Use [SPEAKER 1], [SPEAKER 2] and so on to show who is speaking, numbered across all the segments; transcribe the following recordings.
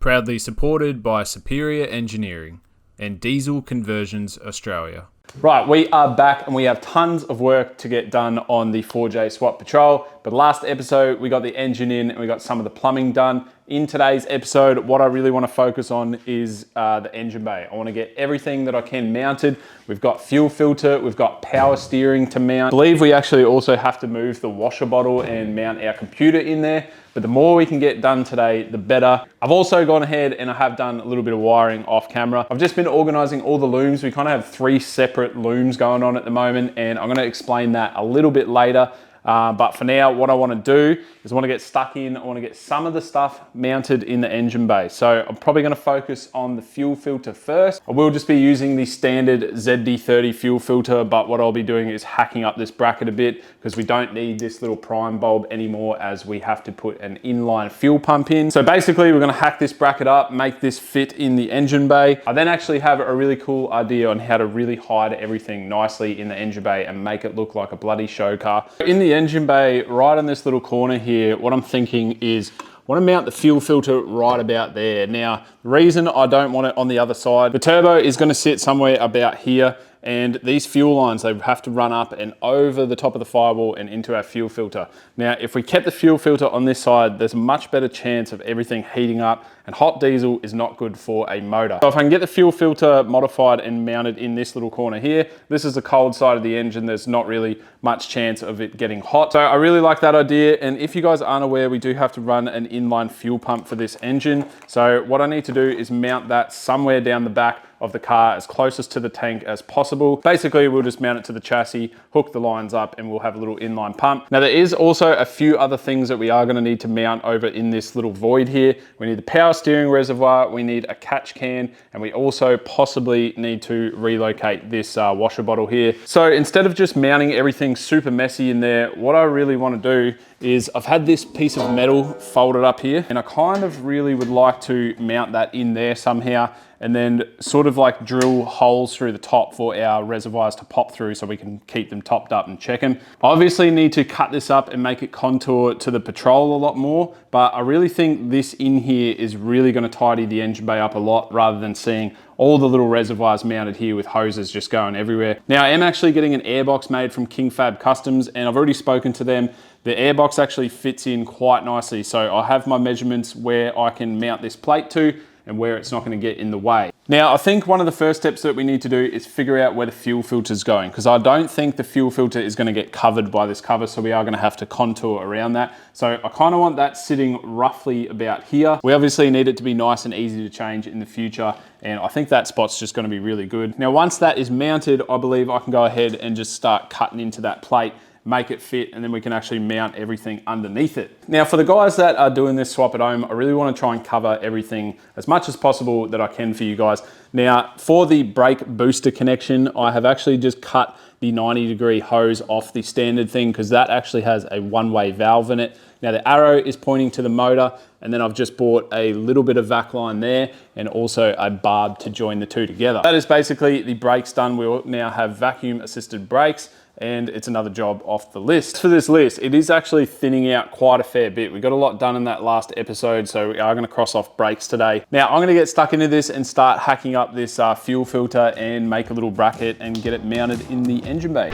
[SPEAKER 1] Proudly supported by Superior Engineering and Diesel Conversions Australia.
[SPEAKER 2] Right, we are back and we have tons of work to get done on the 4J SWAT Patrol. But last episode, we got the engine in and we got some of the plumbing done. In today's episode, what I really want to focus on is the engine bay. I want to get everything that I can mounted. We've got fuel filter, we've got power steering to mount. I believe we actually also have to move the washer bottle and mount our computer in there. But the more we can get done today, the better. I've also gone ahead and I have done a little bit of wiring off camera. I've just been organizing all the looms. We kind of have 3 separate looms going on at the moment, and I'm going to explain that a little bit later. But for now, what I want to do is I want to get stuck in. I want to get some of the stuff mounted in the engine bay. So I'm probably going to focus on the fuel filter first. I will just be using the standard ZD30 fuel filter, but what I'll be doing is hacking up this bracket a bit because we don't need this little prime bulb anymore, as we have to put an inline fuel pump in. So basically we're going to hack this bracket up, make this fit in the engine bay. I then actually have a really cool idea on how to really hide everything nicely in the engine bay and make it look like a bloody show car. In the engine bay, right on this little corner here, what I'm thinking is I want to mount the fuel filter right about there. Now, the reason I don't want it on the other side, the turbo is going to sit somewhere about here, and these fuel lines, they have to run up and over the top of the firewall and into our fuel filter. Now, if we kept the fuel filter on this side, there's a much better chance of everything heating up, and hot diesel is not good for a motor. So if I can get the fuel filter modified and mounted in this little corner here, this is the cold side of the engine. There's not really much chance of it getting hot. So I really like that idea. And if you guys aren't aware, we do have to run an inline fuel pump for this engine. So what I need to do is mount that somewhere down the back of the car as closest to the tank as possible. Basically, we'll just mount it to the chassis, hook the lines up, and we'll have a little inline pump. Now, there is also a few other things that we are going to need to mount over in this little void here. We need the power steering reservoir, we need a catch can, and we also possibly need to relocate this washer bottle here. So instead of just mounting everything super messy in there, what I really want to do is I've had this piece of metal folded up here, and I kind of really would like to mount that in there somehow, and then sort of like drill holes through the top for our reservoirs to pop through so we can keep them topped up and check them. I obviously need to cut this up and make it contour to the Patrol a lot more, but I really think this in here is really going to tidy the engine bay up a lot, rather than seeing all the little reservoirs mounted here with hoses just going everywhere. Now, I am actually getting an airbox made from King Fab Customs, and I've already spoken to them. The airbox actually fits in quite nicely. So I have my measurements where I can mount this plate to and where it's not going to get in the way. Now, I think one of the first steps that we need to do is figure out where the fuel filter is going, because I don't think the fuel filter is going to get covered by this cover, so we are going to have to contour around that. So I kind of want that sitting roughly about here. We obviously need it to be nice and easy to change in the future, and I think that spot's just going to be really good. Now, once that is mounted, I believe I can go ahead and just start cutting into that plate, make it fit, and then we can actually mount everything underneath it. Now, for the guys that are doing this swap at home, I really want to try and cover everything as much as possible that I can for you guys. Now, for the brake booster connection, I have actually just cut the 90-degree hose off the standard thing, because that actually has a one-way valve in it. Now, the arrow is pointing to the motor, and then I've just bought a little bit of vac line there and also a barb to join the two together. That is basically the brakes done. We'll now have vacuum assisted brakes, and it's another job off the list. For this list, it is actually thinning out quite a fair bit. We got a lot done in that last episode, so we are gonna cross off brakes today. Now, I'm gonna get stuck into this and start hacking up this fuel filter and make a little bracket and get it mounted in the engine bay.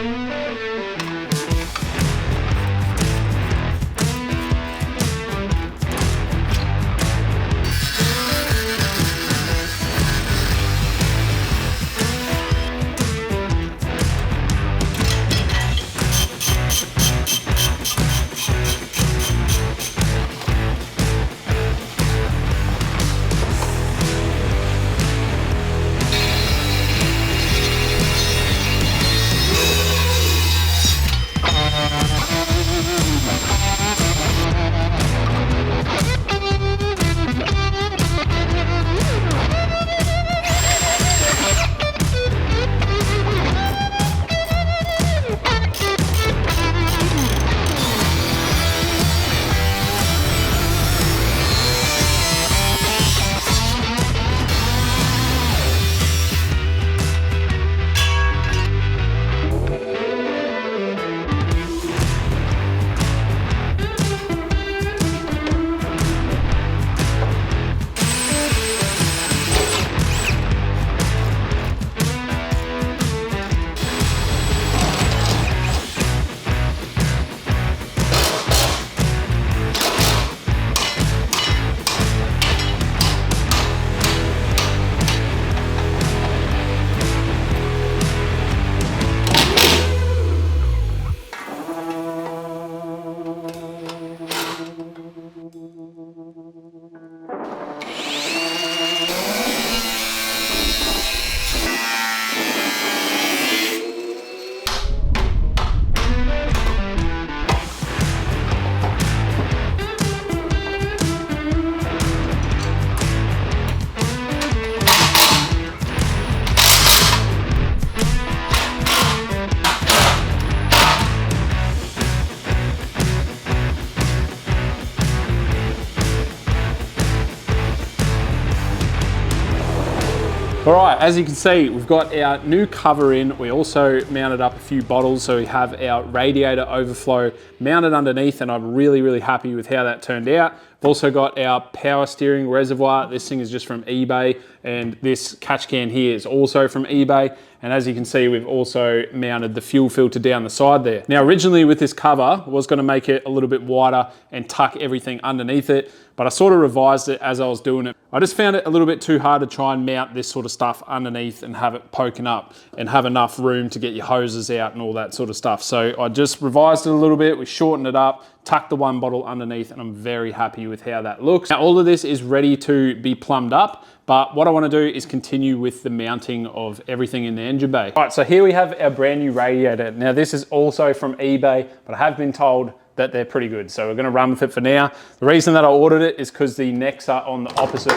[SPEAKER 2] All right, as you can see, we've got our new cover in. We also mounted up a few bottles, so we have our radiator overflow mounted underneath, and I'm really, really happy with how that turned out. We've also got our power steering reservoir. This thing is just from eBay, and this catch can here is also from eBay. And as you can see, we've also mounted the fuel filter down the side there. Now, originally with this cover, I was gonna make it a little bit wider and tuck everything underneath it, but I sort of revised it as I was doing it. I just found it a little bit too hard to try and mount this sort of stuff underneath and have it poking up and have enough room to get your hoses out and all that sort of stuff. So I just revised it a little bit, we shortened it up, tucked the one bottle underneath, and I'm very happy with how that looks. Now, all of this is ready to be plumbed up, but what I want to do is continue with the mounting of everything in the engine bay. All right, so here we have our brand new radiator. Now, this is also from eBay, but I have been told that they're pretty good, so we're going to run with it for now. The reason that I ordered it is because the necks are on the opposite.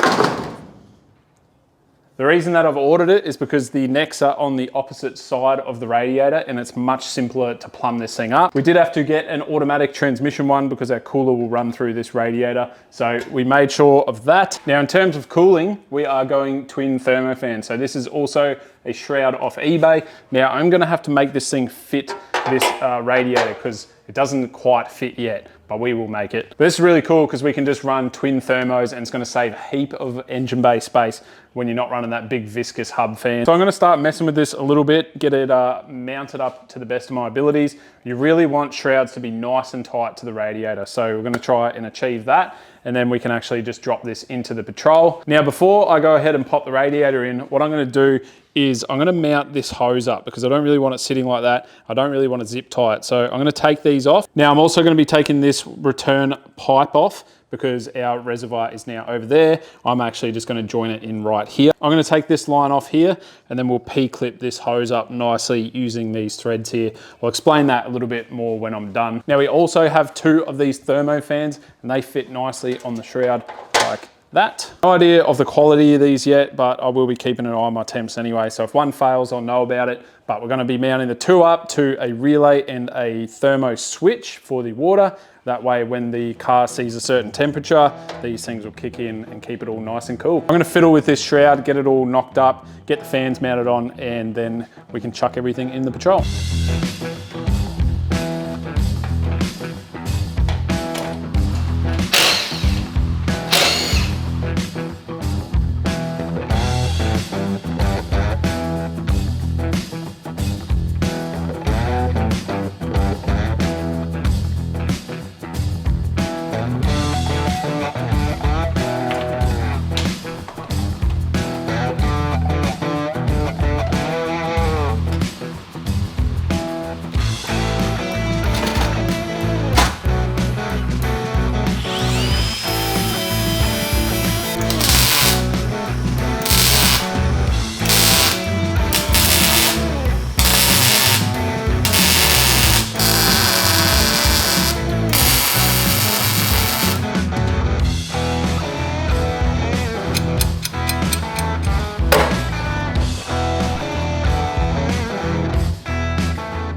[SPEAKER 2] The reason that I've ordered it is because the necks are on the opposite side of the radiator, and it's much simpler to plumb this thing up. We did have to get an automatic transmission one because our cooler will run through this radiator. So we made sure of that. Now, in terms of cooling, we are going twin thermofan. So this is also a shroud off eBay. Now, I'm gonna have to make this thing fit this radiator because it doesn't quite fit yet, but we will make it. But this is really cool because we can just run twin thermos, and it's gonna save a heap of engine bay space when you're not running that big viscous hub fan. So I'm gonna start messing with this a little bit, get it mounted up to the best of my abilities. You really want shrouds to be nice and tight to the radiator. So we're gonna try and achieve that, and then we can actually just drop this into the Patrol. Now, before I go ahead and pop the radiator in, what I'm gonna do is I'm gonna mount this hose up because I don't really want it sitting like that. I don't really want to zip tie it. So I'm gonna take these off. Now, I'm also gonna be taking this return pipe off because our reservoir is now over there. I'm actually just gonna join it in right here. I'm gonna take this line off here, and then we'll P-clip this hose up nicely using these threads here. I'll explain that a little bit more when I'm done. Now, we also have 2 of these thermo fans, and they fit nicely on the shroud like that. No idea of the quality of these yet, but I will be keeping an eye on my temps anyway. So if one fails, I'll know about it. But we're gonna be mounting the 2 up to a relay and a thermo switch for the water. That way, when the car sees a certain temperature, these things will kick in and keep it all nice and cool. I'm gonna fiddle with this shroud, get it all knocked up, get the fans mounted on, and then we can chuck everything in the Patrol.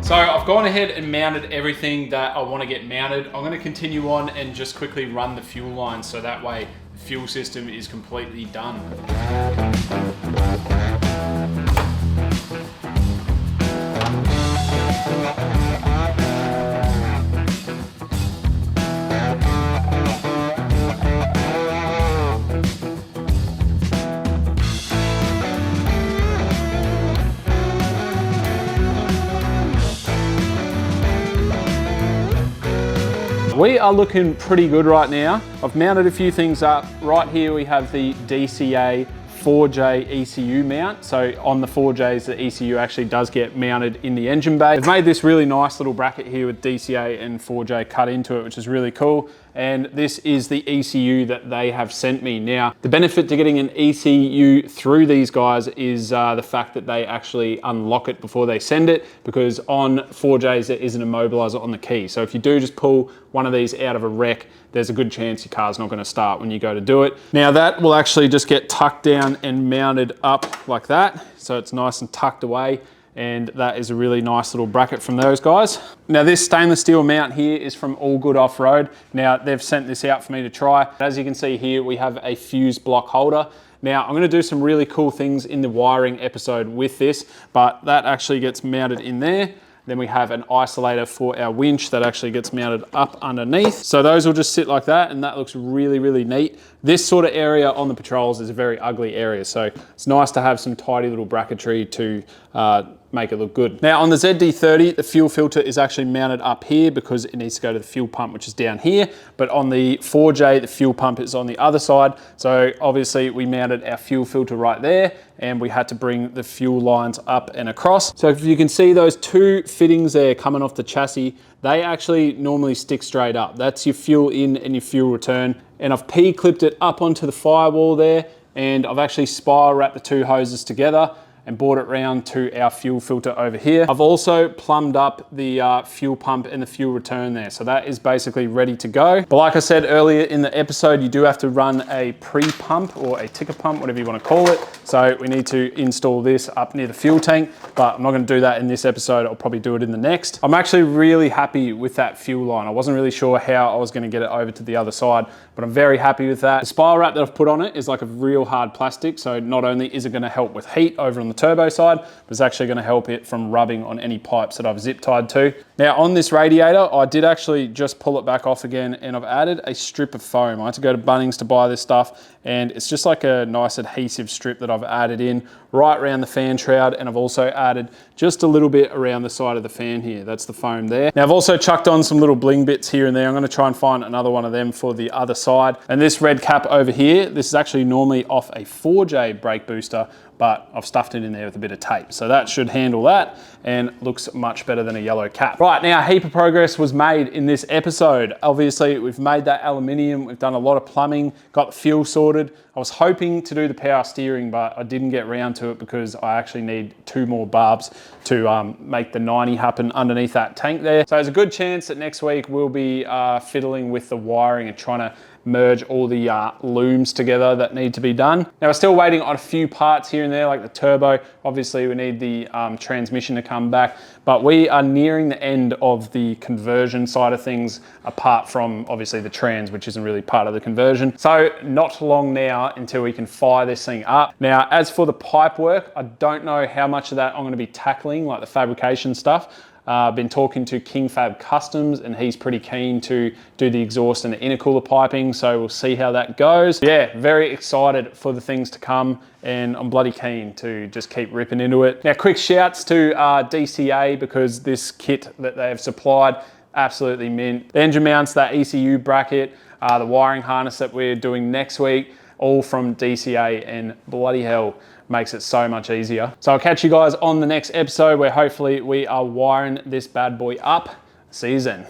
[SPEAKER 2] So I've gone ahead and mounted everything that I want to get mounted. I'm going to continue on and just quickly run the fuel line so that way the fuel system is completely done. We are looking pretty good right now. I've mounted a few things up. Right here we have the DCA 4J ECU mount. So on the 4Js, the ECU actually does get mounted in the engine bay. They've made this really nice little bracket here with DCA and 4J cut into it, which is really cool. And this is the ECU that they have sent me. Now, the benefit to getting an ECU through these guys is the fact that they actually unlock it before they send it, because on 4Js, there isn't a mobilizer on the key. So if you do just pull one of these out of a wreck, there's a good chance your car's not gonna start when you go to do it. Now that will actually just get tucked down and mounted up like that. So it's nice and tucked away. And that is a really nice little bracket from those guys. Now this stainless steel mount here is from All Good Off-Road. Now they've sent this out for me to try. As you can see here, we have a fuse block holder, Now, I'm gonna do some really cool things in the wiring episode with this, but that actually gets mounted in there. Then we have an isolator for our winch that actually gets mounted up underneath. So those will just sit like that, and that looks really, really neat. This sort of area on the patrols is a very ugly area, so it's nice to have some tidy little bracketry to make it look good. Now on the ZD30, the fuel filter is actually mounted up here because it needs to go to the fuel pump, which is down here. But on the 4J, the fuel pump is on the other side. So obviously we mounted our fuel filter right there, and we had to bring the fuel lines up and across. So if you can see those two fittings there coming off the chassis, they actually normally stick straight up. That's your fuel in and your fuel return. And I've P-clipped it up onto the firewall there, and I've actually spiral wrapped the two hoses together and brought it round to our fuel filter over here. I've also plumbed up the fuel pump and the fuel return there. So that is basically ready to go. But like I said earlier in the episode, you do have to run a pre-pump or a ticker pump, whatever you want to call it. So we need to install this up near the fuel tank, but I'm not going to do that in this episode. I'll probably do it in the next. I'm actually really happy with that fuel line. I wasn't really sure how I was going to get it over to the other side, but I'm very happy with that. The spiral wrap that I've put on it is like a real hard plastic. So not only is it going to help with heat over on the turbo side, but it's actually going to help it from rubbing on any pipes that I've zip tied to. Now on this radiator, I did actually just pull it back off again, and I've added a strip of foam. I had to go to Bunnings to buy this stuff, and it's just like a nice adhesive strip that I've added in right around the fan shroud, and I've also added just a little bit around the side of the fan here. That's the foam there. Now I've also chucked on some little bling bits here and there. I'm going to try and find another one of them for the other side. And this red cap over here, this is actually normally off a 4J brake booster, but I've stuffed it in there with a bit of tape. So that should handle that and looks much better than a yellow cap. Right, now a heap of progress was made in this episode. Obviously we've made that aluminium, we've done a lot of plumbing, got the fuel sorted. I was hoping to do the power steering, but I didn't get round to it because I actually need 2 more barbs to make the 90 happen underneath that tank there. So there's a good chance that next week we'll be fiddling with the wiring and trying to merge all the looms together that need to be done. Now we're still waiting on a few parts here and there, like the turbo. Obviously we need the transmission to come back, but we are nearing the end of the conversion side of things, apart from obviously the trans, which isn't really part of the conversion. So not long now until we can fire this thing up. Now, as for the pipe work, I don't know how much of that I'm gonna be tackling, like the fabrication stuff. I've been talking to King Fab Customs, and he's pretty keen to do the exhaust and the intercooler piping, so we'll see how that goes. Yeah, very excited for the things to come, and I'm bloody keen to just keep ripping into it. Now, quick shouts to DCA, because this kit that they have supplied, absolutely mint. The engine mounts, that ECU bracket, the wiring harness that we're doing next week, all from DCA, and bloody hell, makes it so much easier. So I'll catch you guys on the next episode, where hopefully we are wiring this bad boy up. See you then.